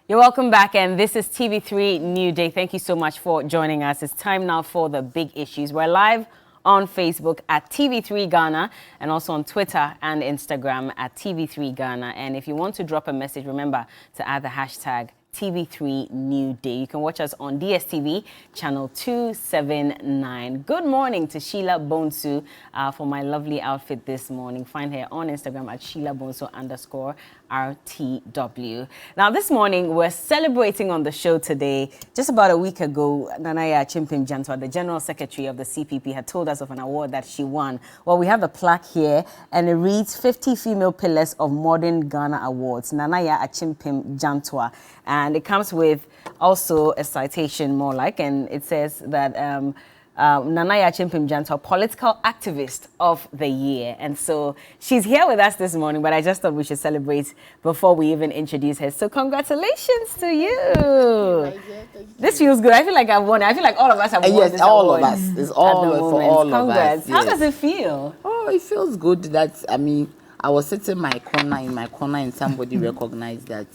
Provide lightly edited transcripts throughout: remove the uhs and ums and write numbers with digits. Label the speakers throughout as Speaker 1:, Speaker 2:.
Speaker 1: You're welcome back, and this is TV3 New Day. Thank you so much for joining us. It's time now for the big issues. We're live on Facebook at TV3 Ghana and also on Twitter and Instagram at TV3 Ghana. And if you want to drop a message, remember to add the hashtag TV3 New Day. You can watch us on DSTV channel 279. Good morning to Sheila Bonsu for my lovely outfit this morning. Find her on Instagram at Sheila Bonsu _RTW. Now this morning we're celebrating on the show today. Just about a week ago, Nanaya Chimpim Jantwa, the General Secretary of the CPP, had told us of an award that she won. Well, we have the plaque here and it reads 50 Female Pillars of Modern Ghana Awards, Nanaya Chimpim Jantwa. And it comes with also a citation more like, and it says that Nanaya Chimpim Jantwa, Political Activist of the Year. And so she's here with us this morning, but I just thought we should celebrate before we even introduce her. So congratulations to you. Thank you. This feels good. I feel like I've won it. I feel like all of us have won this
Speaker 2: all
Speaker 1: award.
Speaker 2: of us. It's all for all
Speaker 1: Congrats.
Speaker 2: of us. Yes.
Speaker 1: How does it feel?
Speaker 2: Oh, it feels good that, I was sitting in my corner and somebody recognized that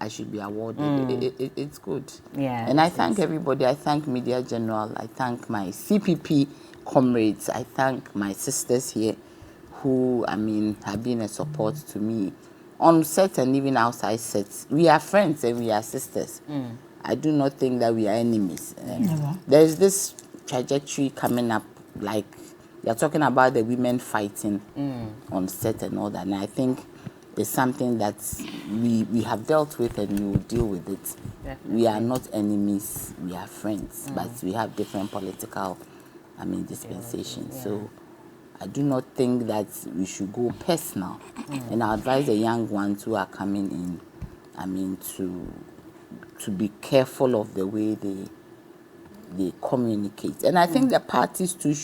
Speaker 2: I should be awarded. It's good.
Speaker 1: Yeah.
Speaker 2: And I thank everybody. I thank Media General. I thank my CPP comrades. I thank my sisters here who, have been a support to me on set and even outside sets. We are friends and we are sisters. I do not think that we are enemies. There's this trajectory coming up, like you're talking about the women fighting on set and all that. And I think it's something that we have dealt with and we will deal with it. Definitely. We are not enemies, we are friends, but we have different political, dispensations. Yeah. So I do not think that we should go personal. And I advise the young ones who are coming in, to be careful of the way they communicate. And I think the parties too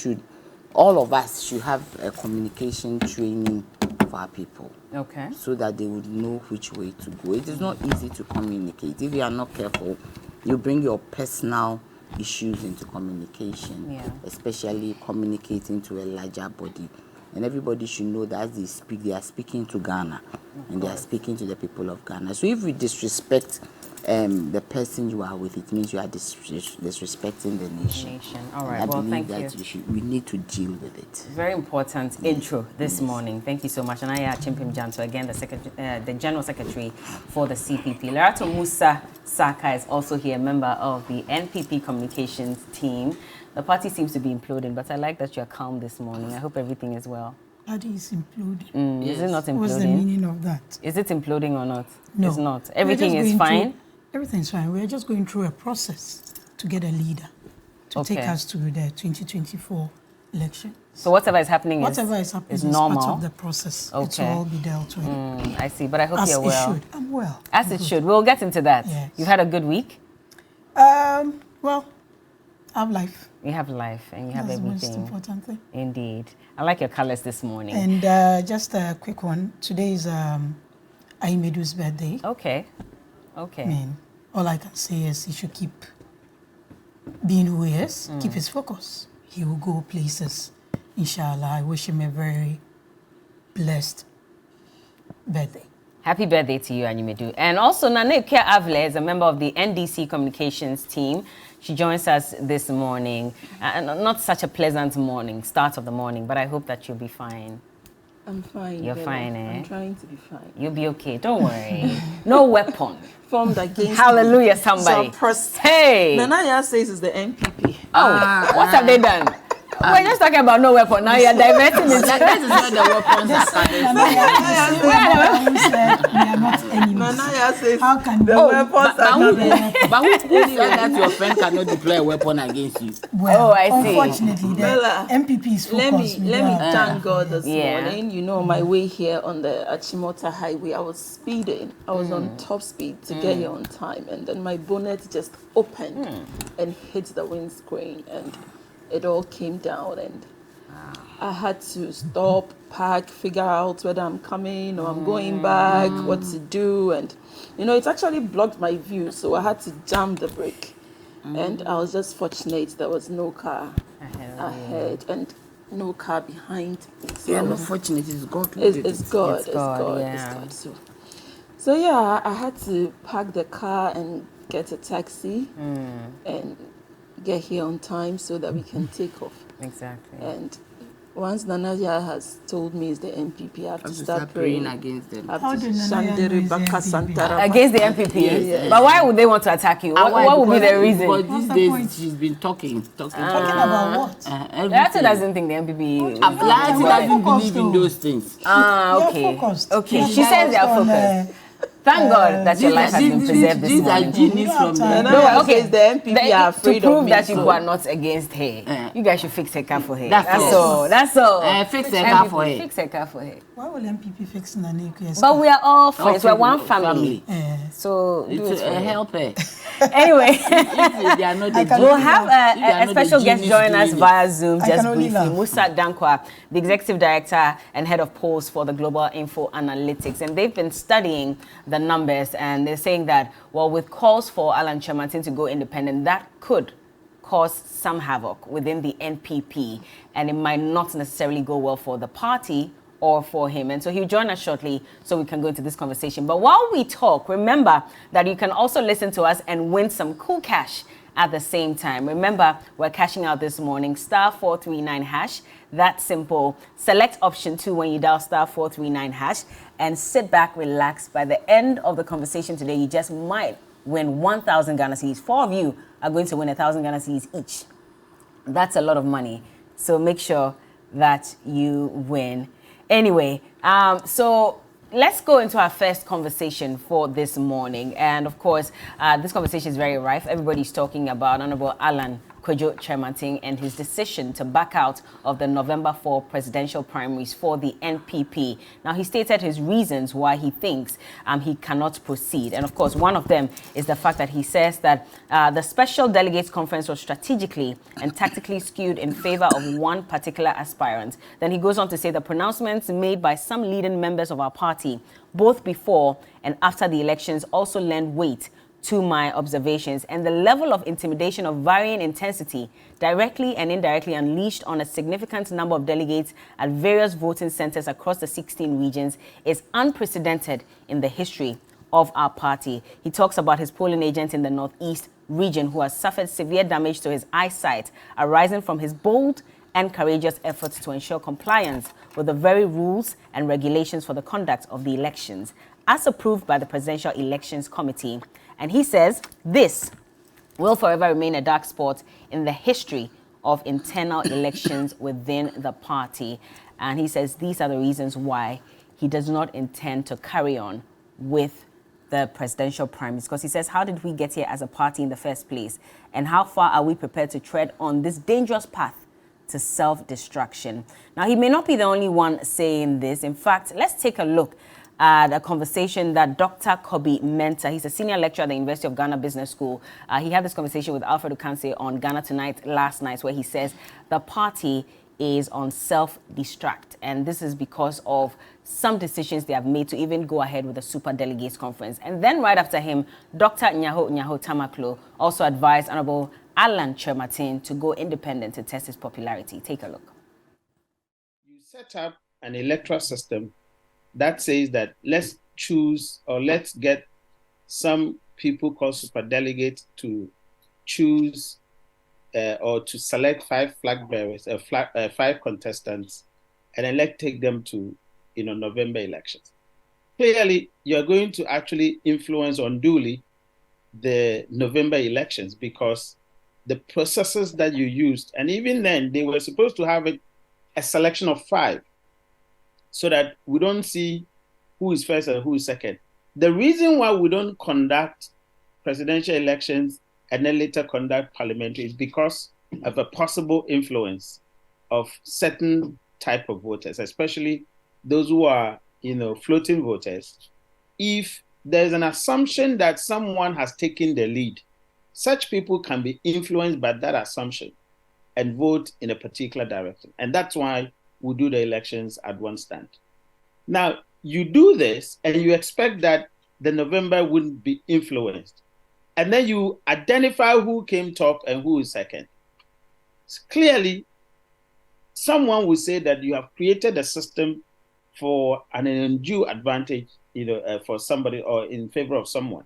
Speaker 2: all of us should have a communication training for our people.
Speaker 1: Okay.
Speaker 2: So that they would know which way to go. It is not easy to communicate. If you are not careful, you bring your personal issues into communication, especially communicating to a larger body. And everybody should know that as they speak, they are speaking to Ghana, and they are speaking to the people of Ghana. So if we disrespect the person you are with, it means you are disrespecting the nation.
Speaker 1: All right. Well, thank you.
Speaker 2: We need to deal with it.
Speaker 1: Very important intro this morning. Thank you so much. And I am Chimpim Janto, again, the General Secretary for the CPP. Lerato Musa Saka is also here, member of the NPP communications team. The party seems to be imploding, but I like that you're calm this morning. I hope everything is well.
Speaker 3: Party is imploding.
Speaker 1: Yes. Is it not imploding?
Speaker 3: What's the meaning of that?
Speaker 1: Is it imploding or not?
Speaker 3: No.
Speaker 1: It's not. Everything is fine?
Speaker 3: Everything's fine. We're just going through a process to get a leader to take us to the 2024 election.
Speaker 1: So whatever is happening
Speaker 3: is
Speaker 1: normal.
Speaker 3: Part of the process. Okay. It will all be dealt with.
Speaker 1: I see, but I hope you're well.
Speaker 3: As it should. I'm well.
Speaker 1: As it should. We'll get into that.
Speaker 3: Yes.
Speaker 1: You've had a good week?
Speaker 3: Well, I have life.
Speaker 1: You have life and you have everything.
Speaker 3: That's the most important thing.
Speaker 1: Indeed. I like your colors this morning.
Speaker 3: And just a quick one. Today is Aimedu's birthday.
Speaker 1: Okay.
Speaker 3: All I can say is he should keep being who he is, keep his focus. He will go places, inshallah. I wish him a very blessed birthday.
Speaker 1: Happy birthday to you, Animedu. And also, Naneke Avle is a member of the NDC communications team. She joins us this morning. And not such a pleasant morning, start of the morning, but I hope that you'll be fine.
Speaker 4: I'm fine.
Speaker 1: You're fine, eh?
Speaker 4: I'm trying to be fine.
Speaker 1: You'll be okay. Don't worry. No weapon
Speaker 4: formed against
Speaker 1: Hallelujah, somebody. Hey!
Speaker 4: Nanaya says it's the NPP.
Speaker 1: Oh, what have they done? We're just talking about no weapon. Now you're diverting it.
Speaker 2: That is where the weapons are coming
Speaker 3: from. We are not enemies.
Speaker 4: Nanaya says
Speaker 3: how can
Speaker 4: the weapons are coming.
Speaker 2: But who said that your friend cannot deploy a weapon against you?
Speaker 3: Well,
Speaker 1: I see.
Speaker 3: Unfortunately, the MPP is focused.
Speaker 4: Let me thank God this morning. You know, my way here on the Achimota Highway, I was speeding. I was on top speed to get here on time. And then my bonnet just opened and hit the windscreen. And it all came down, and I had to stop, park, figure out whether I'm coming or I'm going back, what to do. And, it's actually blocked my view, so I had to jam the brake. And I was just fortunate there was no car ahead and no car behind me. So
Speaker 2: you're not fortunate, it's God.
Speaker 4: It's God. So So yeah, I had to park the car and get a taxi and get here on time so that we can take off.
Speaker 1: Exactly.
Speaker 4: And once Nanaya has told me it's the NPP, I have to start
Speaker 2: praying
Speaker 4: praying
Speaker 2: against them.
Speaker 3: How do Nanaya know it's NPP?
Speaker 1: Against the NPP.
Speaker 2: Yes.
Speaker 1: But why would they want to attack you? What would be the reason?
Speaker 2: Because
Speaker 3: What's
Speaker 2: these
Speaker 3: the
Speaker 2: days
Speaker 3: point?
Speaker 2: she's been talking.
Speaker 3: Talking about what?
Speaker 1: Lato doesn't think the NPP.
Speaker 2: Lato
Speaker 3: We are
Speaker 2: doesn't believe
Speaker 3: focused,
Speaker 2: in
Speaker 3: though.
Speaker 2: those things.
Speaker 3: We are
Speaker 1: Okay.
Speaker 3: focused.
Speaker 1: Okay.
Speaker 3: We are
Speaker 1: She says they are
Speaker 3: on,
Speaker 1: focused. Thank God that your life has been preserved this
Speaker 2: These are
Speaker 1: morning.
Speaker 2: genies from
Speaker 3: time.
Speaker 2: the...
Speaker 4: No,
Speaker 1: Okay,
Speaker 4: the NPP are afraid
Speaker 1: to prove
Speaker 4: of me.
Speaker 1: that you
Speaker 4: so-
Speaker 1: are not against her, you guys should fix her car for her.
Speaker 2: That's
Speaker 1: all. That's all.
Speaker 2: Fix her car for her.
Speaker 1: Fix her car for her.
Speaker 3: Why will MPP fix Naniku?
Speaker 1: But we are all friends. We're one family.
Speaker 2: family.
Speaker 1: So do it
Speaker 2: It's
Speaker 1: for her.
Speaker 2: help her.
Speaker 1: Anyway,
Speaker 2: If they are not the
Speaker 1: we'll
Speaker 2: genius-
Speaker 1: have
Speaker 2: if they are
Speaker 1: a
Speaker 2: not
Speaker 1: special
Speaker 2: the
Speaker 1: guest
Speaker 2: genius
Speaker 1: join us
Speaker 2: doing it.
Speaker 1: via Zoom
Speaker 3: I
Speaker 1: just
Speaker 3: can only
Speaker 1: briefly.
Speaker 3: laugh.
Speaker 1: Musa Dankwa, the executive director and head of polls for the Global Info Analytics. And they've been studying the numbers and they're saying that, well, with calls for Alan Chematin to go independent, that could cause some havoc within the NPP and it might not necessarily go well for the party or for him. And so he'll join us shortly so we can go into this conversation. But while we talk, remember that you can also listen to us and win some cool cash at the same time. Remember, we're cashing out this morning, *439#. That's simple. Select option 2 when you dial *439# and sit back, relax. By the end of the conversation today, you just might win 1,000 Ghana cedis. 4 of you are going to win 1,000 Ghana cedis each. That's a lot of money. So make sure that you win. Anyway, so let's go into our first conversation for this morning. And of course, this conversation is very rife. Everybody's talking about Honorable Alan Kojo Chematin and his decision to back out of the November 4 presidential primaries for the NPP. Now, he stated his reasons why he thinks he cannot proceed. And of course, one of them is the fact that he says that the special delegates conference was strategically and tactically skewed in favor of one particular aspirant. Then he goes on to say the pronouncements made by some leading members of our party, both before and after the elections, also lend weight to my observations, and the level of intimidation of varying intensity directly and indirectly unleashed on a significant number of delegates at various voting centers across the 16 regions is unprecedented in the history of our party. He talks about his polling agent in the Northeast region who has suffered severe damage to his eyesight arising from his bold and courageous efforts to ensure compliance with the very rules and regulations for the conduct of the elections as approved by the Presidential Elections Committee. And he says this will forever remain a dark spot in the history of internal elections within the party. And he says these are the reasons why he does not intend to carry on with the presidential primaries. Because he says, how did we get here as a party in the first place? And how far are we prepared to tread on this dangerous path to self-destruction? Now, he may not be the only one saying this. In fact, let's take a look at a conversation that Dr. Kobe Mensah, he's a senior lecturer at the University of Ghana Business School. He had this conversation with Alfred Okanse on Ghana Tonight last night, where he says the party is on self-destruct. And this is because of some decisions they have made to even go ahead with the Super Delegates Conference. And then right after him, Dr. Nyaho Tamaklo also advised Honorable Alan Chematin to go independent to test his popularity. Take a look.
Speaker 5: You set up an electoral system that says that let's choose or let's get some people called super delegates to choose or to select 5 flag bearers, 5 contestants, and then let's take them to November elections. Clearly, you're going to actually influence unduly the November elections because the processes that you used, and even then they were supposed to have a selection of 5. So that we don't see who is first and who is second. The reason why we don't conduct presidential elections and then later conduct parliamentary is because of a possible influence of certain type of voters, especially those who are, floating voters. If there's an assumption that someone has taken the lead, such people can be influenced by that assumption and vote in a particular direction. And that's why we do the elections at one stand. Now, you do this and you expect that the November wouldn't be influenced. And then you identify who came top and who is second. Clearly, someone will say that you have created a system for an undue advantage for somebody or in favor of someone.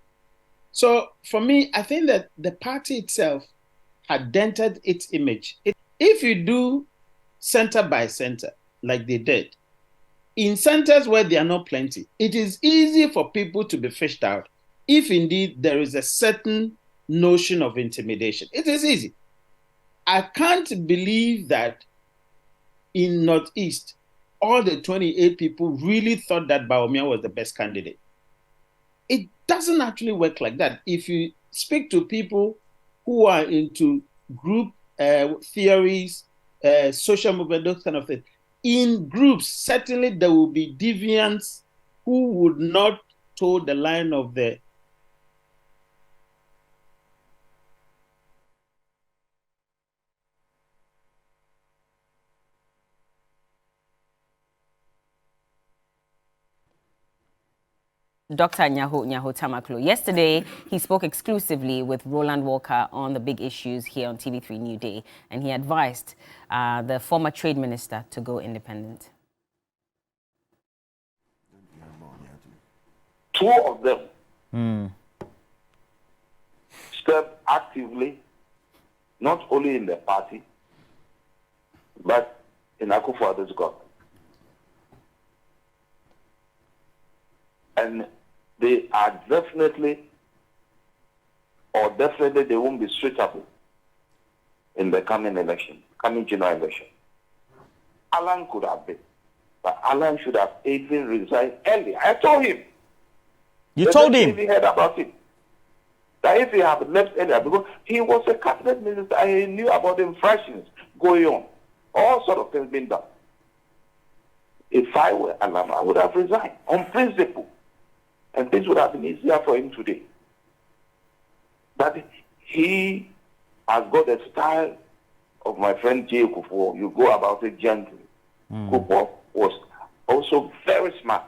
Speaker 5: So for me, I think that the party itself had dented its image. If you do center by center, like they did, in centers where there are not plenty, it is easy for people to be fished out if indeed there is a certain notion of intimidation. It is easy. I can't believe that in Northeast, all the 28 people really thought that Bawumia was the best candidate. It doesn't actually work like that. If you speak to people who are into group theories, social movement, those kind of things, in groups, certainly there will be deviants who would not toe the line of the
Speaker 1: Dr. Nyaho Tamaklo. Yesterday, he spoke exclusively with Roland Walker on the big issues here on TV3 New Day, and he advised the former trade minister to go independent.
Speaker 6: Two of them step actively, not only in the party, but in Akufo-Addo's government. And they are definitely they won't be suitable in the coming general election. Alan could have been, but Alan should have even resigned early. I told him.
Speaker 7: You told him?
Speaker 6: He heard about it. That if he had left earlier, because he was a cabinet minister and he knew about the infractions going on. All sort of things being done. If I were Alan, I would have resigned on principle. And things would have been easier for him today. But he has got the style of my friend J. Kufuor. You go about it gently. Kufuor was also very smart.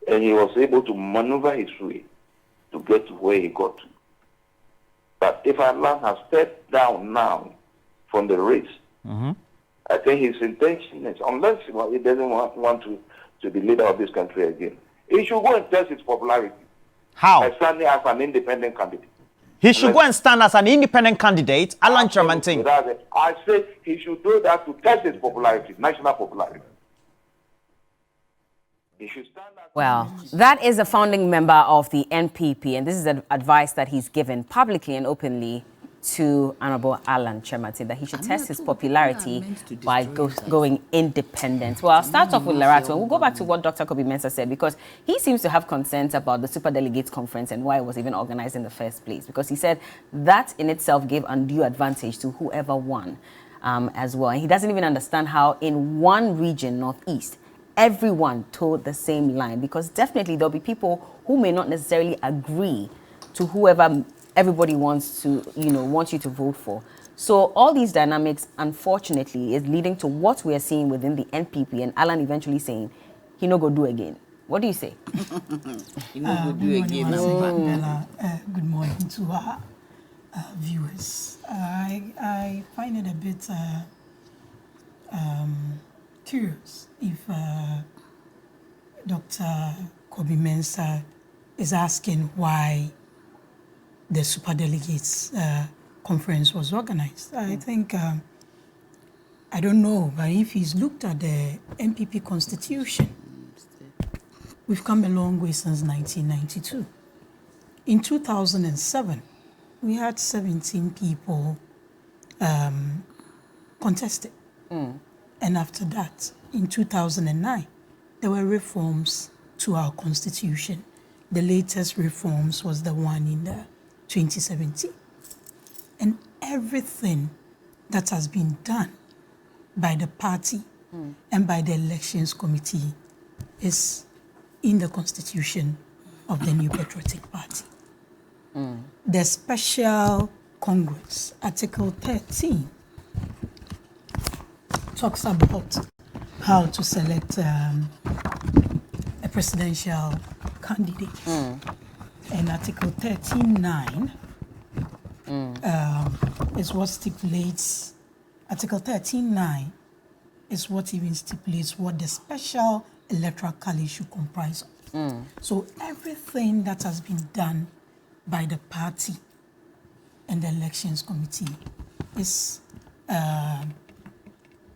Speaker 6: And he was able to maneuver his way to get to where he got to. But if Alan has stepped down now from the race, I think his intention is, unless he doesn't want to be leader of this country again, he should go and test his popularity.
Speaker 7: How?
Speaker 6: By standing as an independent candidate.
Speaker 7: He should go and stand as an independent candidate, Alan Chamantin.
Speaker 6: I say he should do that to test his popularity, national popularity. He should stand as...
Speaker 1: Well, that is a founding member of the NPP, and this is advice that he's given publicly and openly to Honorable Alan Chamantin, that he should test his popularity by going independent. Well, I'll start off with Lerato, and we'll go back to what Dr. Kobe Mensah said, because he seems to have concerns about the Superdelegates Conference and why it was even organized in the first place, because he said that in itself gave undue advantage to whoever won as well. And he doesn't even understand how in one region, Northeast, everyone toed the same line, because definitely there'll be people who may not necessarily agree to whoever everybody wants to, want you to vote for. So all these dynamics, unfortunately, is leading to what we are seeing within the NPP, and Alan eventually saying, he no go do again. What do you say?
Speaker 2: He no go do again.
Speaker 3: Good morning to our viewers. I find it a bit curious if Dr. Kobe Mensah is asking why the Superdelegates Conference was organized. I think, I don't know, but if he's looked at the NPP constitution, we've come a long way since 1992. In 2007, we had 17 people contested. And after that, in 2009, there were reforms to our constitution. The latest reforms was the one in the 2017. And everything that has been done by the party and by the elections committee is in the constitution of the New Patriotic Party. The Special Congress, Article 13, talks about how to select a presidential candidate. And Article 13.9 is what stipulates, Article 13.9 is what even stipulates what the special electoral college should comprise of. So everything that has been done by the party and the elections committee is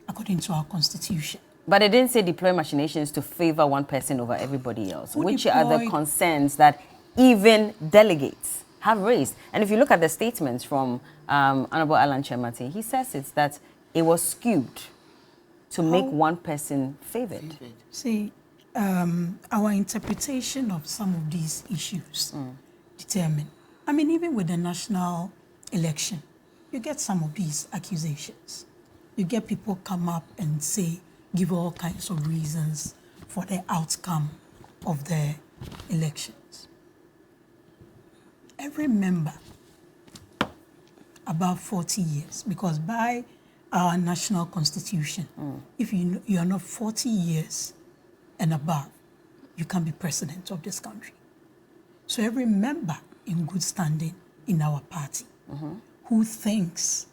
Speaker 3: according to our constitution.
Speaker 1: But it didn't say deploy machinations to favor one person over everybody else. Which are the
Speaker 3: deployed-
Speaker 1: concerns that even delegates have raised? And if you look at the statements from Honorable Alan Chemati, he says it's that it was skewed to make one person favored.
Speaker 3: See, our interpretation of some of these issues determine. I mean, even with the national election, you get some of these accusations. You get people come up and say, give all kinds of reasons for the outcome of the elections. Every member above 40 years, because by our national constitution, if you are not 40 years and above, you can be president of this country. So every member in good standing in our party who thinks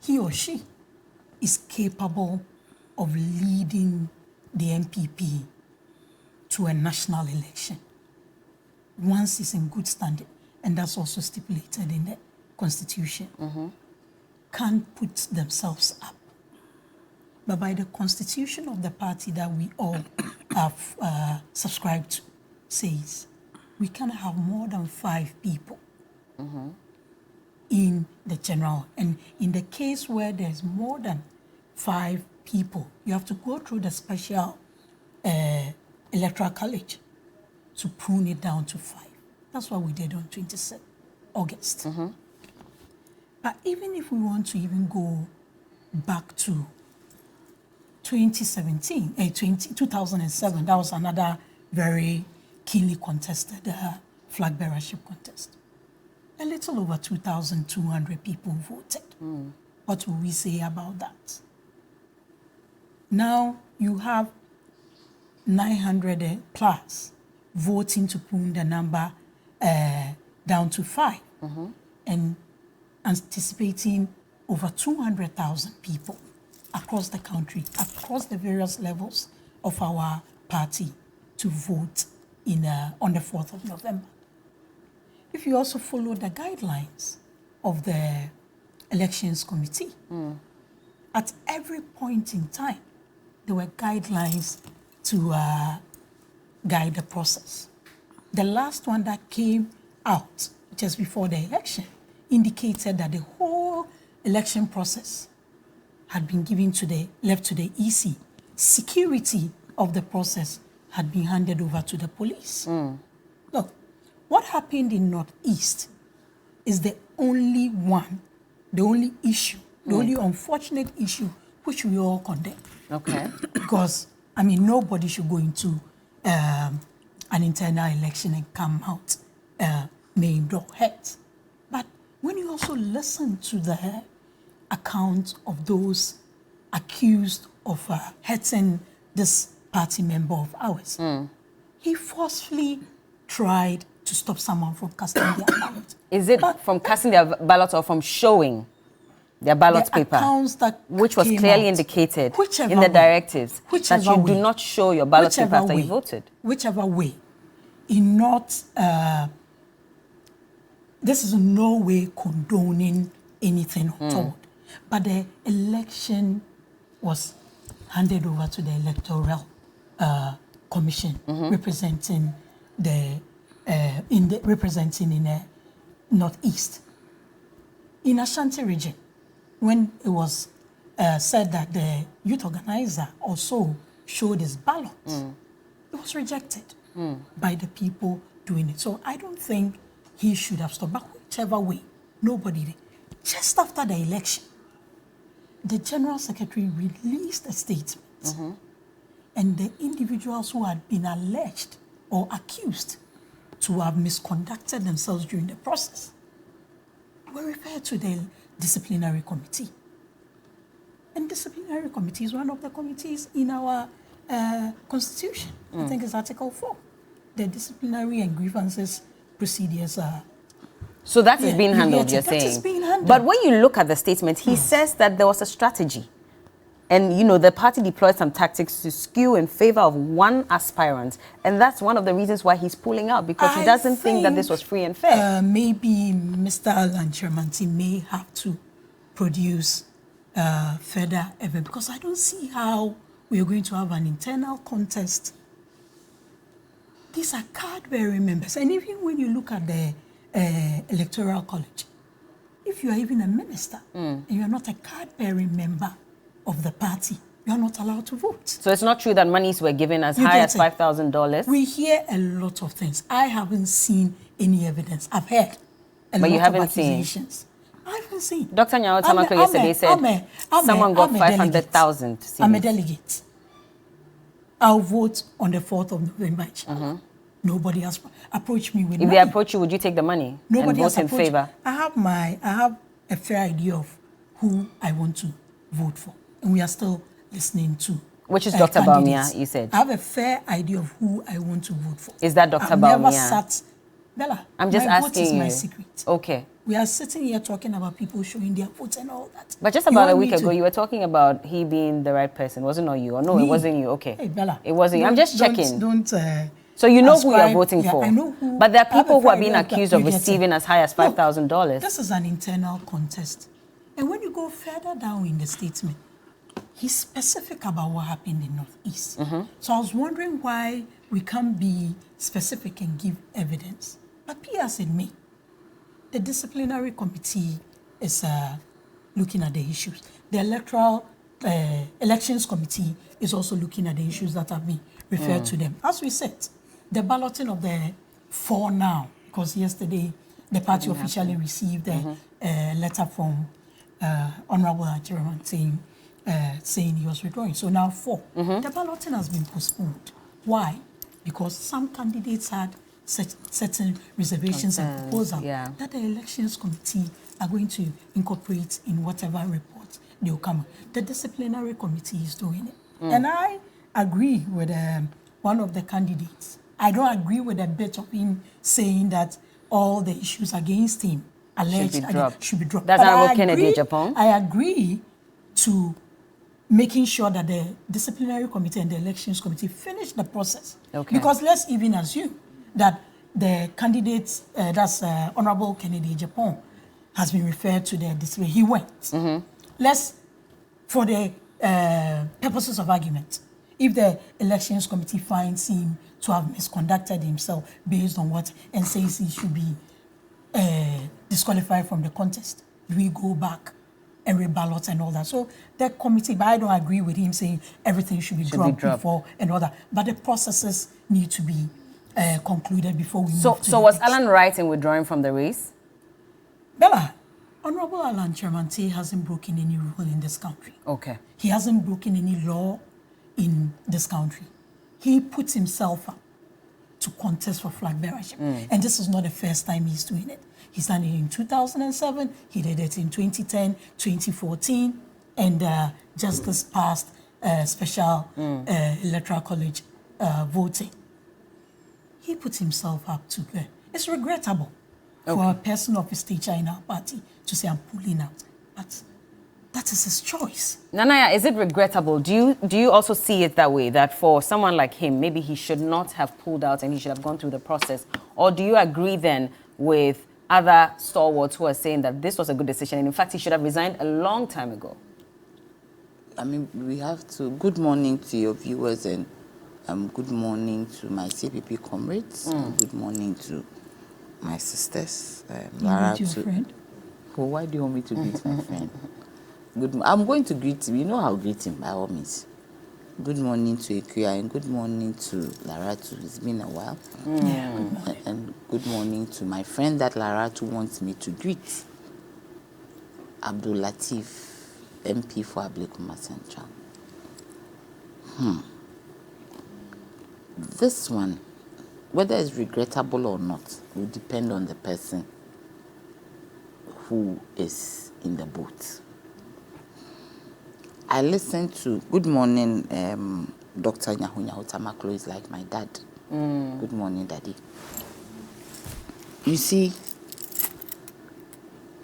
Speaker 3: he or she is capable of leading the NPP to a national election, once it's in good standing, and that's also stipulated in the constitution, can put themselves up. But by the constitution of the party that we all have subscribed to, says we cannot have more than 5 people in the general. And in the case where there's more than 5 people, you have to go through the special electoral college to prune it down to 5. That's what we did on 26th August. But even if we want to even go back to 2007, that was another very keenly contested flag bearership contest. A little over 2,200 people voted. What will we say about that? Now you have 900 plus voting to prune the number down to 5, and anticipating over 200,000 people across the country, across the various levels of our party to vote on the 4th of November. If you also follow the guidelines of the elections committee, at every point in time, there were guidelines to guide the process. The last one that came out just before the election indicated that the whole election process had been left to the EC. Security of the process had been handed over to the police. Look, what happened in Northeast is the only issue, the only unfortunate issue which we all condemn.
Speaker 1: Okay.
Speaker 3: Because, I mean, nobody should go into an internal election and come out maimed or hurt. But when you also listen to the account of those accused of hurting this party member of ours, he forcefully tried to stop someone from casting their ballot.
Speaker 1: Is it from casting their ballot or from showing their ballot paper?
Speaker 3: Accounts that
Speaker 1: which was
Speaker 3: came
Speaker 1: clearly
Speaker 3: out,
Speaker 1: indicated
Speaker 3: whichever
Speaker 1: in the
Speaker 3: way,
Speaker 1: directives that
Speaker 3: whichever
Speaker 1: you do
Speaker 3: way,
Speaker 1: not show your ballot paper
Speaker 3: whichever
Speaker 1: after you
Speaker 3: way,
Speaker 1: voted.
Speaker 3: Whichever way, in not, this is in no way condoning anything at all. But the election was handed over to the Electoral Commission, representing in the Northeast. In Ashanti region, when it was said that the youth organizer also showed his ballot, it was rejected by the people doing it. So I don't think he should have stopped. But whichever way, nobody did. Just after the election, the General Secretary released a statement, and the individuals who had been alleged or accused to have misconducted themselves during the process were referred to the disciplinary committee. And disciplinary committee is one of the committees in our constitution. I think it's Article 4. The disciplinary and grievances procedures are.
Speaker 1: So that is being handled, you're
Speaker 3: that
Speaker 1: saying.
Speaker 3: is being handled.
Speaker 1: But when you look at the statement, he says that there was a strategy. And, you know, the party deployed some tactics to skew in favor of one aspirant. And that's one of the reasons why he's pulling out, because he doesn't think that this was free and fair.
Speaker 3: Maybe Mr. Alan Chairmanti may have to produce further evidence, because I don't see how we are going to have an internal contest. These are card-bearing members. And even when you look at the Electoral College, if you are even a minister and you are not a card-bearing member of the party, you are not allowed to vote.
Speaker 1: So it's not true that monies were given as high as $5,000?
Speaker 3: We hear a lot of things. I haven't seen any evidence. I've heard a lot
Speaker 1: you haven't
Speaker 3: of accusations. I haven't seen.
Speaker 1: Dr. Nyao Tamaklo yesterday said someone got 500,000.
Speaker 3: I'm a delegate. I'll vote on the 4th of November. Nobody has approached me with money.
Speaker 1: If they approach you, would you take the money
Speaker 3: Nobody
Speaker 1: and vote in favor?
Speaker 3: I have a fair idea of who I want to vote for. And we are still listening to.
Speaker 1: Which is Dr. Baumia, you said?
Speaker 3: I have a fair idea of who I want to vote for.
Speaker 1: Is that Dr.
Speaker 3: I've
Speaker 1: Baumia?
Speaker 3: Never sat, Bella,
Speaker 1: I'm just
Speaker 3: my
Speaker 1: asking
Speaker 3: vote is
Speaker 1: you.
Speaker 3: my secret.
Speaker 1: Okay.
Speaker 3: We are sitting here talking about people showing their votes and all that.
Speaker 1: But just about a week ago, you were talking about he being the right person. Was it not you? Or no,
Speaker 3: Me?
Speaker 1: It wasn't you. Okay.
Speaker 3: Hey, Bella.
Speaker 1: It wasn't you. I'm just checking.
Speaker 3: Don't
Speaker 1: so you know who you are voting
Speaker 3: yeah,
Speaker 1: for.
Speaker 3: I know who.
Speaker 1: But there are people who are being
Speaker 3: I have a fair
Speaker 1: accused
Speaker 3: idea
Speaker 1: of
Speaker 3: that
Speaker 1: receiving as high as $5,000.
Speaker 3: This is an internal contest. And when you go further down in the statement, he's specific about what happened in Northeast. So I was wondering why we can't be specific and give evidence. But P.S. in me, the disciplinary committee is looking at the issues. The elections committee is also looking at the issues that have been referred to them. As we said, the balloting of the 4 now, because yesterday the party officially received a letter from Honorable Chairman saying he was withdrawing. So now 4. The balloting has been postponed. Why? Because some candidates had certain reservations and proposals that the elections committee are going to incorporate in whatever report they will come. The disciplinary committee is doing it. And I agree with one of the candidates. I don't agree with a bit of him saying that all the issues against him alleged should be dropped.
Speaker 1: That's Honorable Kennedy Japan.
Speaker 3: I agree to making sure that the disciplinary committee and the elections committee finish the process.
Speaker 1: Okay.
Speaker 3: Because let's even assume that the candidate, that's Honorable Kennedy Japan, has been referred to the discipline. He went. Let's, for the purposes of argument, if the elections committee finds him to have misconducted himself based on what, and says he should be disqualified from the contest, we go back and reballot and all that. So the committee, but I don't agree with him saying everything should be dropped before and all that. But the processes need to be concluded before we move to
Speaker 1: So was Alan right in withdrawing from the race?
Speaker 3: Bella, Honorable Alan Chairmanti hasn't broken any rule in this country.
Speaker 1: Okay.
Speaker 3: He hasn't broken any law in this country. He puts himself up to contest for flag bearership. And this is not the first time he's doing it. He's done it in 2007, he did it in 2010, 2014, and just this past special electoral college voting. He put himself up to there. It's regrettable for a person of his stature in our party to say, I'm pulling out. But that is his choice.
Speaker 1: Nanaya, is it regrettable? Do you also see it that way, that for someone like him, maybe he should not have pulled out and he should have gone through the process? Or do you agree then with other stalwarts who are saying that this was a good decision and in fact he should have resigned a long time ago?
Speaker 2: I mean, we have to... Good morning to your viewers and good morning to my CPP comrades. Good morning to my sisters.
Speaker 3: Lara, your friend?
Speaker 2: Oh, why do you want me to greet my friend? I'm going to greet him. You know I'll greet him by all means. Good morning to Ikuya and good morning to Laratu. It's been a while. And good morning to my friend that Laratu wants me to greet. Abdul Latif, MP for Ablekuma Central. This one, whether it's regrettable or not, will depend on the person who is in the boat. I listened to, good morning, Dr. Nyahu Tamaklo is like my dad. Good morning, Daddy. You see,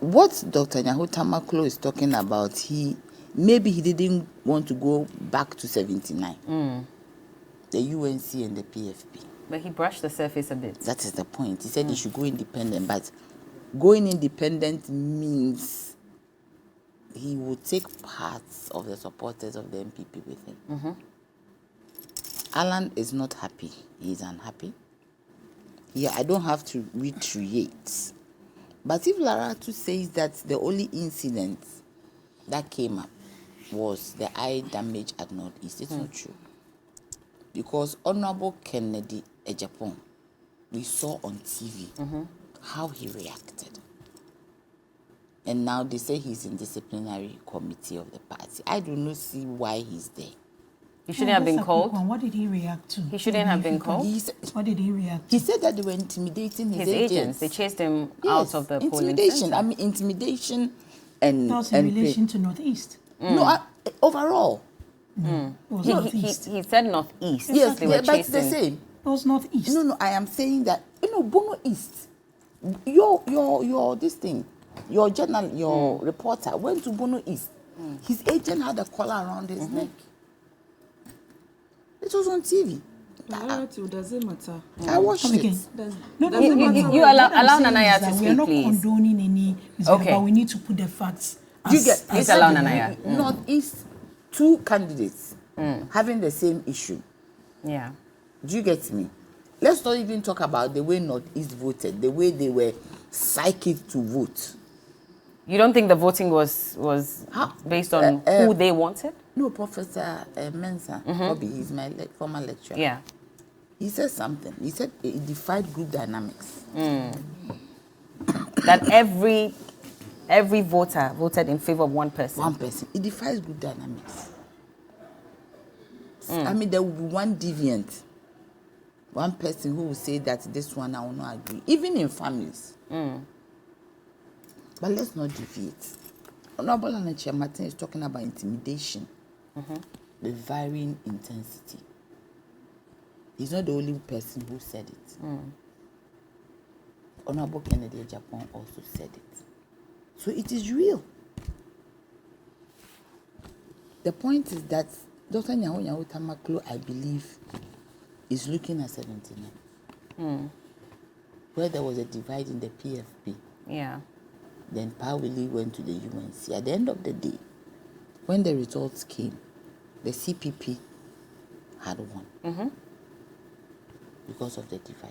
Speaker 2: what Dr. Nyahu Tamaklo is talking about, he maybe he didn't want to go back to 79. The UNC and the PFP.
Speaker 1: But he brushed the surface a bit.
Speaker 2: That is the point. He said he should go independent, but going independent means he will take parts of the supporters of the NPP with him. Alan is not happy. He is unhappy. Yeah, I don't have to reiterate. But if Laratu says that the only incident that came up was the eye damage at Northeast, it's not true. Because Honorable Kennedy Ejapon, we saw on TV how he reacted. And now they say he's in disciplinary committee of the party. I do not see why he's there.
Speaker 1: He shouldn't have been called.
Speaker 3: What did he react to?
Speaker 1: He shouldn't have been called.
Speaker 3: What did he react to?
Speaker 2: He said that they were intimidating his
Speaker 1: agents. They chased him
Speaker 2: Yes,
Speaker 1: out of the polling
Speaker 2: intimidation.
Speaker 1: center.
Speaker 2: I mean, intimidation and...
Speaker 3: That was in relation to Northeast.
Speaker 2: No, overall.
Speaker 3: It was
Speaker 1: He
Speaker 3: Northeast.
Speaker 1: said Northeast.
Speaker 2: Yes,
Speaker 1: They were
Speaker 2: but it's the
Speaker 1: chasing.
Speaker 2: same.
Speaker 3: It was Northeast.
Speaker 2: No, I am saying that, Bono East, your this thing, your journal, your reporter went to Bono East. His agent had a collar around his neck. It was on TV.
Speaker 4: Doesn't matter.
Speaker 2: I watched it.
Speaker 3: No,
Speaker 1: You allow Nanaya to
Speaker 3: We are
Speaker 1: speak,
Speaker 3: not
Speaker 1: please.
Speaker 3: condoning any,
Speaker 1: Okay.
Speaker 3: but we need to put the facts.
Speaker 2: You get
Speaker 1: Please allow Nanaya.
Speaker 2: Northeast, two candidates having the same issue.
Speaker 1: Yeah.
Speaker 2: Do you get me? Let's not even talk about the way Northeast voted, the way they were psychic to vote.
Speaker 1: You don't think the voting was based on who they wanted?
Speaker 2: No, Professor Mensah, Bobby, he's my former lecturer.
Speaker 1: Yeah.
Speaker 2: He said something. He said it defied group dynamics.
Speaker 1: That every voter voted in favor of one person.
Speaker 2: One person. It defies group dynamics. I mean, there will be one deviant. One person who will say that this one I will not agree. Even in families. But let's not deviate. Honorable Anacha Martin is talking about intimidation. The varying intensity. He's not the only person who said it. Honorable Kennedy Japan also said it. So it is real. The point is that Dr. Nyaho Tamaklo, I believe, is looking at 79. Where there was a divide in the PFP.
Speaker 1: Yeah.
Speaker 2: Then Pawili went to the UNC. At the end of the day, when the results came, the CPP had won. Because of the divide.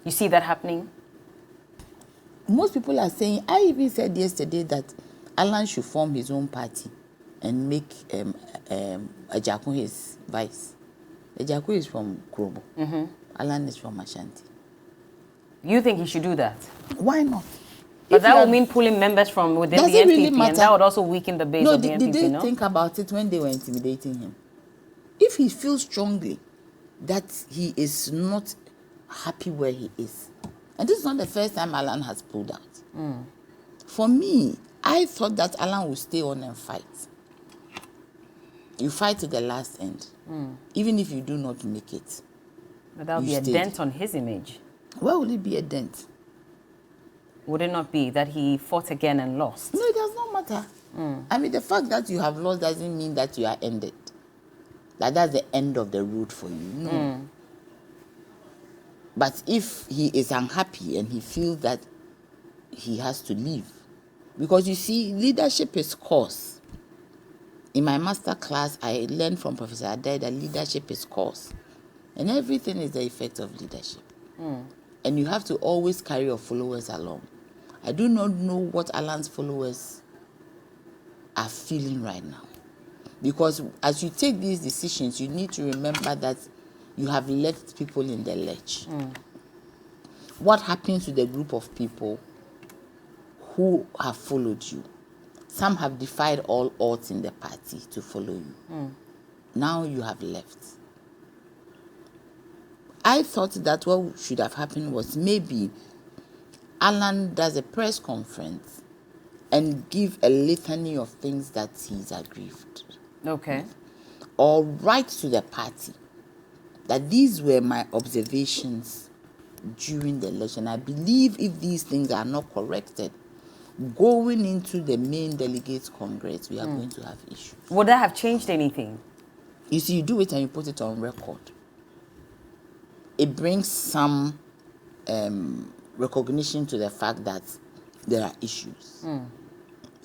Speaker 1: You see that happening?
Speaker 2: Most people are saying, I even said yesterday that Alan should form his own party and make Ajakun his vice. Ajakun is from Krobo. Alan is from Ashanti.
Speaker 1: You think he should do that?
Speaker 2: Why not?
Speaker 1: But that would mean pulling members from within the NPP,
Speaker 2: really
Speaker 1: and that would also weaken the base of the NPP,
Speaker 2: did they
Speaker 1: no?
Speaker 2: think about it when they were intimidating him? If he feels strongly that he is not happy where he is, and this is not the first time Alan has pulled out. For me, I thought that Alan would stay on and fight. You fight to the last end, even if you do not make it.
Speaker 1: But that would be a dent on his image.
Speaker 2: Where will it be a dent?
Speaker 1: Would it not be that he fought again and lost?
Speaker 2: No, it does not matter. I mean, the fact that you have lost doesn't mean that you are ended. That's the end of the road for you. No. But if he is unhappy and he feels that he has to leave, because you see, leadership is course. In my master class, I learned from Professor Adai that leadership is course. And everything is the effect of leadership. And you have to always carry your followers along. I do not know what Alan's followers are feeling right now. Because as you take these decisions, you need to remember that you have left people in the lurch. What happens to the group of people who have followed you? Some have defied all odds in the party to follow you. Now you have left. I thought that what should have happened was maybe Alan does a press conference and give a litany of things that he's aggrieved.
Speaker 1: Okay.
Speaker 2: Or write to the party that these were my observations during the election. I believe if these things are not corrected, going into the main delegates congress, we are going to have issues.
Speaker 1: Would that have changed anything?
Speaker 2: You see, you do it and you put it on record. It brings some recognition to the fact that there are issues.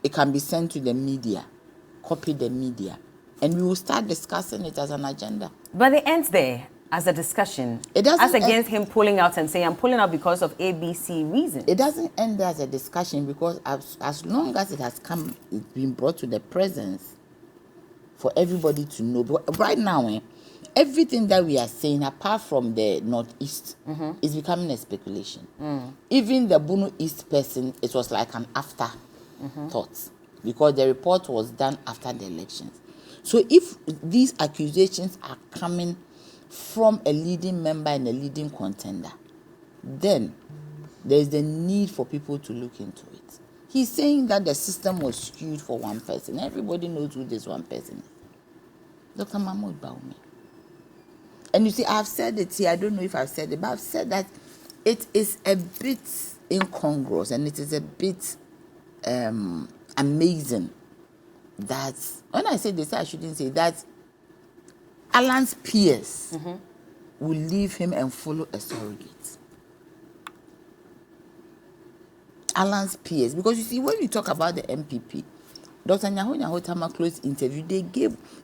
Speaker 2: It can be sent to the media, copy the media, and we will start discussing it as an agenda.
Speaker 1: But it ends there as a discussion.
Speaker 2: It doesn't
Speaker 1: as against him pulling out and saying, I'm pulling out because of ABC reasons.
Speaker 2: It doesn't end there as a discussion because as long as it has come, it's been brought to the presence for everybody to know. But right now, everything that we are saying, apart from the Northeast, is becoming a speculation. Even the Bono East person, it was like an afterthought because the report was done after the elections. So if these accusations are coming from a leading member and a leading contender, then there is the need for people to look into it. He's saying that the system was skewed for one person. Everybody knows who this one person is. Dr. Mahmoud Bawumia. And you see, I've said it here, I don't know if I've said it, but I've said that it is a bit incongruous and it is a bit amazing that, when I say this, I shouldn't say that Alan's peers will leave him and follow a surrogate. Alan's peers, because you see, when you talk about the NPP, Dr. Nyaho Tama close interview,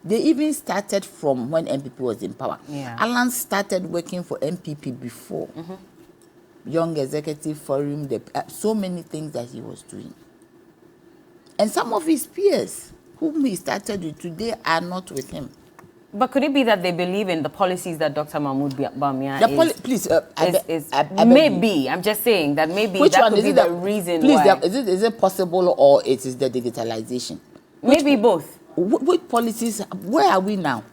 Speaker 2: they even started from when NPP was in power.
Speaker 1: Yeah.
Speaker 2: Alan started working for NPP before. Young Executive Forum, so many things that he was doing. And some of his peers, whom he started with today, are not with him.
Speaker 1: But could it be that they believe in the policies that Dr. Mahmoud Bawumia
Speaker 2: please,
Speaker 1: maybe, I'm just saying that maybe
Speaker 2: which
Speaker 1: that
Speaker 2: one
Speaker 1: could
Speaker 2: is
Speaker 1: be
Speaker 2: it?
Speaker 1: The reason
Speaker 2: please,
Speaker 1: why.
Speaker 2: Is it possible or it is the digitalization?
Speaker 1: Maybe both.
Speaker 2: Which policies, where are we now?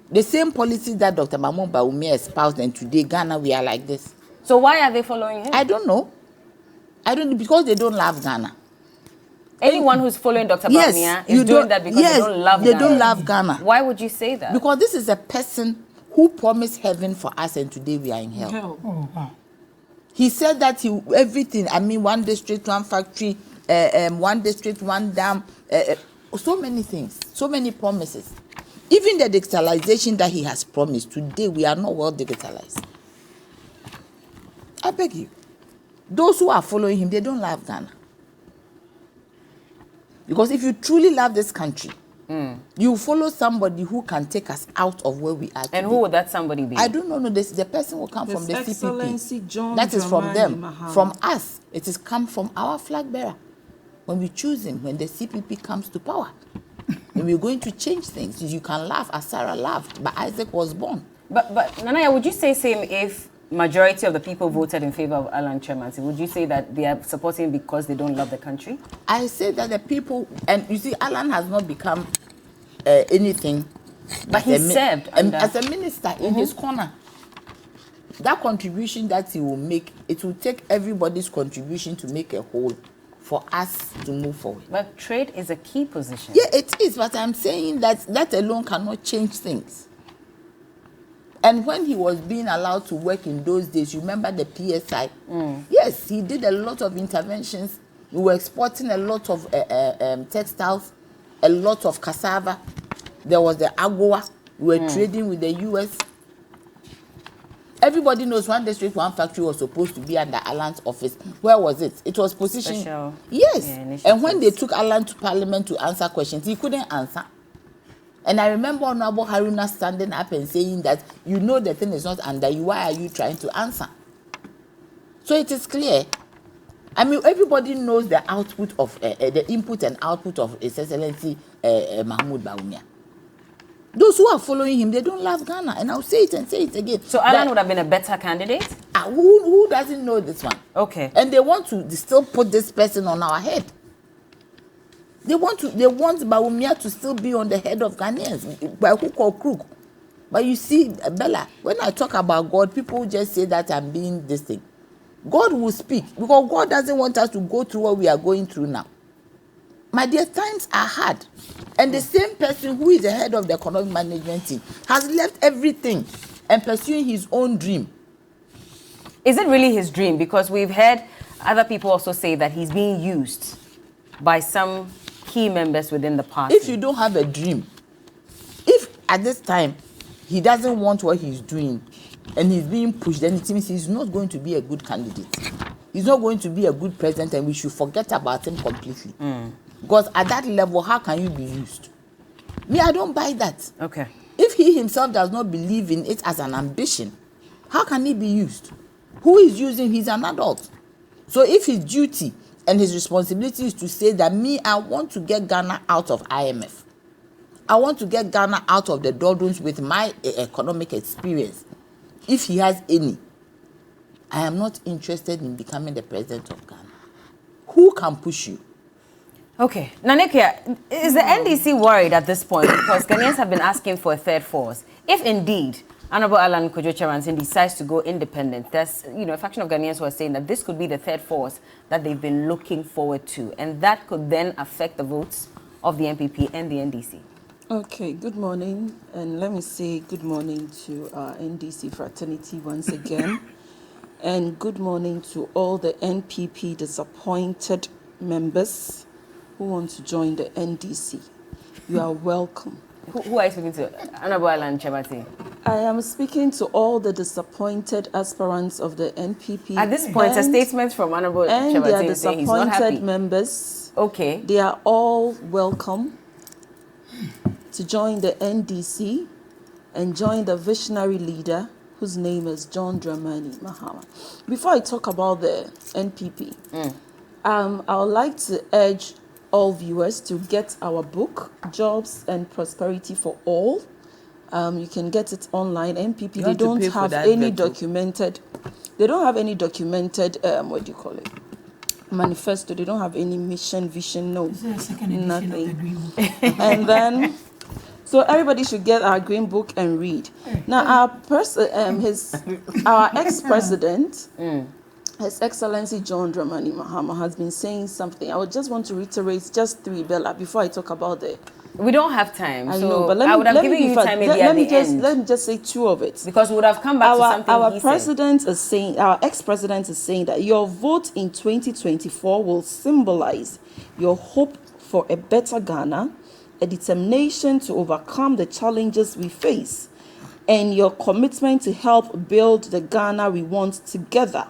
Speaker 2: The same policies that Dr. Mahmoud Bawumia espoused, and today Ghana, we are like this.
Speaker 1: So why are they following him?
Speaker 2: I don't know. Because they don't love Ghana.
Speaker 1: Anyone who's following Dr. Bawumia is doing that because they don't love
Speaker 2: Ghana.
Speaker 1: Ghana.
Speaker 2: They don't love Ghana.
Speaker 1: Why would you say that?
Speaker 2: Because this is a person who promised heaven for us and today we are in hell.
Speaker 3: Oh, wow.
Speaker 2: He said that everything, one district, one factory, one district, one dam, so many things, so many promises. Even the digitalization that he has promised, today we are not well digitalized. I beg you. Those who are following him, they don't love Ghana. Because if you truly love this country, you follow somebody who can take us out of where we are today.
Speaker 1: And who would that somebody be?
Speaker 2: I don't know. The person will come from the
Speaker 4: Excellency
Speaker 2: CPP.
Speaker 4: John
Speaker 2: That is from them.
Speaker 4: Mahama.
Speaker 2: From us. It is come from our flag bearer. When we choose him, when the CPP comes to power. And we're going to change things. You can laugh as Sarah laughed, but Isaac was born.
Speaker 1: But Nanaya, would you say same if majority of the people voted in favor of Alan Chairmancy? Would you say that they are supporting him because they don't love the country?
Speaker 2: I say that the people, and you see, Alan has not become anything.
Speaker 1: But he served
Speaker 2: as a minister in his corner. That contribution that he will make, it will take everybody's contribution to make a whole for us to move forward.
Speaker 1: But trade is a key position.
Speaker 2: Yeah, it is, but I'm saying that alone cannot change things. And when he was being allowed to work in those days, you remember the PSI? Yes, he did a lot of interventions. We were exporting a lot of textiles, a lot of cassava. There was the AGOA. We were trading with the US. Everybody knows one district, one factory was supposed to be under Alan's office. Where was it? It was positioned.
Speaker 1: Special,
Speaker 2: yes.
Speaker 1: yeah,
Speaker 2: and when they took Alan to Parliament to answer questions, he couldn't answer. And I remember Honorable Haruna standing up and saying that, you know the thing is not under you, why are you trying to answer? So it is clear. Everybody knows the output of, the input and output of His Excellency Mahmoud Bawumia. Those who are following him, they don't love Ghana. And I'll say it and say it again.
Speaker 1: So Alan would have been a better candidate?
Speaker 2: Who doesn't know this one?
Speaker 1: Okay.
Speaker 2: And they want to still put this person on our head. They want Bawumia to still be on the head of Ghanaians by hook or crook. But you see, Bella, when I talk about God, people just say that I'm being this thing. God will speak because God doesn't want us to go through what we are going through now. My dear, times are hard. And the same person who is the head of the economic management team has left everything and pursuing his own dream.
Speaker 1: Is it really his dream? Because we've heard other people also say that he's being used by some key members within the party.
Speaker 2: If you don't have a dream, if at this time he doesn't want what he's doing and he's being pushed, then it means he's not going to be a good candidate. He's not going to be a good president, and we should forget about him completely. Because at that level, how can you be used? Me, I don't buy that.
Speaker 1: Okay.
Speaker 2: If he himself does not believe in it as an ambition, how can he be used? Who is using? He's an adult. So if his duty and his responsibility is to say that me, I want to get Ghana out of IMF. I want to get Ghana out of the doldrums with my economic experience. If he has any, I am not interested in becoming the president of Ghana. Who can push you?
Speaker 1: Okay. Nanekia, is the NDC worried at this point? Because Ghanaians have been asking for a third force. If indeed Honorable Alan Kojo Kyerematen decides to go independent, there's a faction of Ghanaians who are saying that this could be the third force that they've been looking forward to, and that could then affect the votes of the NPP and the NDC.
Speaker 4: Okay, good morning, and let me say good morning to our NDC fraternity once again, and good morning to all the NPP disappointed members who want to join the NDC. You are welcome.
Speaker 1: Who are you speaking to? Honorable Alan Kyerematen.
Speaker 4: I am speaking to all the disappointed aspirants of the NPP.
Speaker 1: At this point, a statement from Honorable Kyerematen saying he's not happy.
Speaker 4: Disappointed members.
Speaker 1: Okay.
Speaker 4: They are all welcome to join the NDC and join the visionary leader whose name is John Dramani Mahama. Before I talk about the NPP, I would like to urge all viewers to get our book, Jobs and Prosperity for All. You can get it online. NPP, they don't have any documented, what do you call it? Manifesto. They don't have any mission, vision, no, nothing. And then, so everybody should get our green book and read. Now, our ex-president, His Excellency John Dramani Mahama, has been saying something. I would just want to reiterate just 3, Bella, before I talk about the.
Speaker 1: We don't have time,
Speaker 4: I
Speaker 1: so
Speaker 4: know, but
Speaker 1: I would have given you time maybe at the end.
Speaker 4: Let me just say 2 of it.
Speaker 1: Because we would have come back to something
Speaker 4: our ex-president is saying that your vote in 2024 will symbolize your hope for a better Ghana, a determination to overcome the challenges we face, and your commitment to help build the Ghana we want together.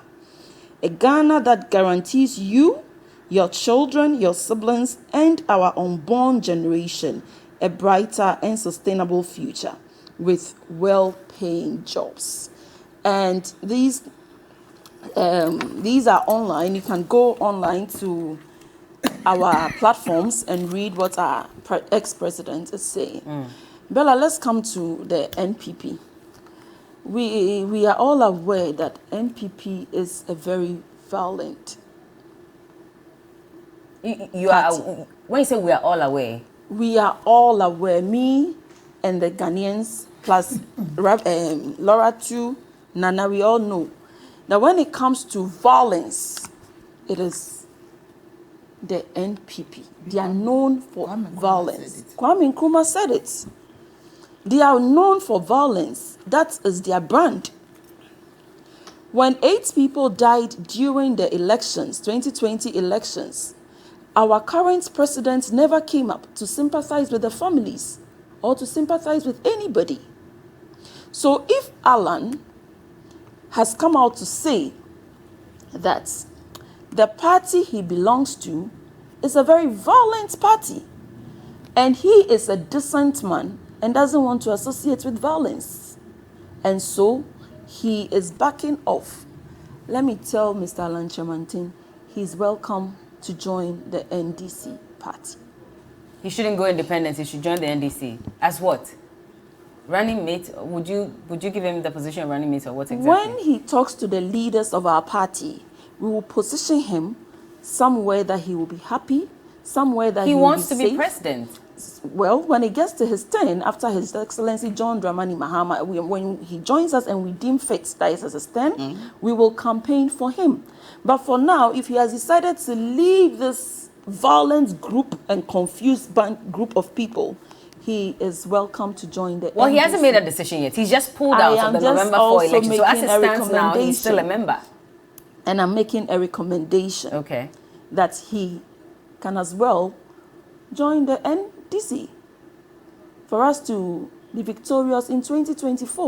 Speaker 4: A Ghana that guarantees you, your children, your siblings, and our unborn generation a brighter and sustainable future with well-paying jobs. And these are online. You can go online to our platforms and read what our ex-president is saying. Bella, let's come to the NPP. We are all aware that NPP is a very violent.
Speaker 1: You are, when you say we are all aware,
Speaker 4: we are all aware, me and the Ghanaians, plus Laura too, Nana, we all know that when it comes to violence, it is the NPP. They are known for violence. Kwame Nkrumah said it. They are known for violence. That is their brand. When 8 people died during the elections, 2020 elections, our current president never came up to sympathize with the families or to sympathize with anybody. So if Alan has come out to say that the party he belongs to is a very violent party and he is a decent man and doesn't want to associate with violence, and so he is backing off, let me tell Mr. Alan Kyerematen, he's welcome to join the NDC party.
Speaker 1: he shouldn't go independent. He should join the NDC. As what? Running mate? Would you give him the position of running mate, or what exactly?
Speaker 4: When he talks to the leaders of our party, we will position him somewhere that he will be happy, somewhere that he
Speaker 1: wants to
Speaker 4: safe.
Speaker 1: be president.
Speaker 4: Well, when it gets to his turn, after His Excellency John Dramani Mahama, when he joins us and we deem fit that is his turn, we will campaign for him. But for now, if he has decided to leave this violent group and confused group of people, he is welcome to join the
Speaker 1: Well,
Speaker 4: NDC.
Speaker 1: he hasn't made a decision yet. He's just pulled out of the November 4 election. So as it stands now, he's still a member.
Speaker 4: And I'm making a recommendation
Speaker 1: Okay.
Speaker 4: that he can as well join the NDC for us to be victorious in 2024.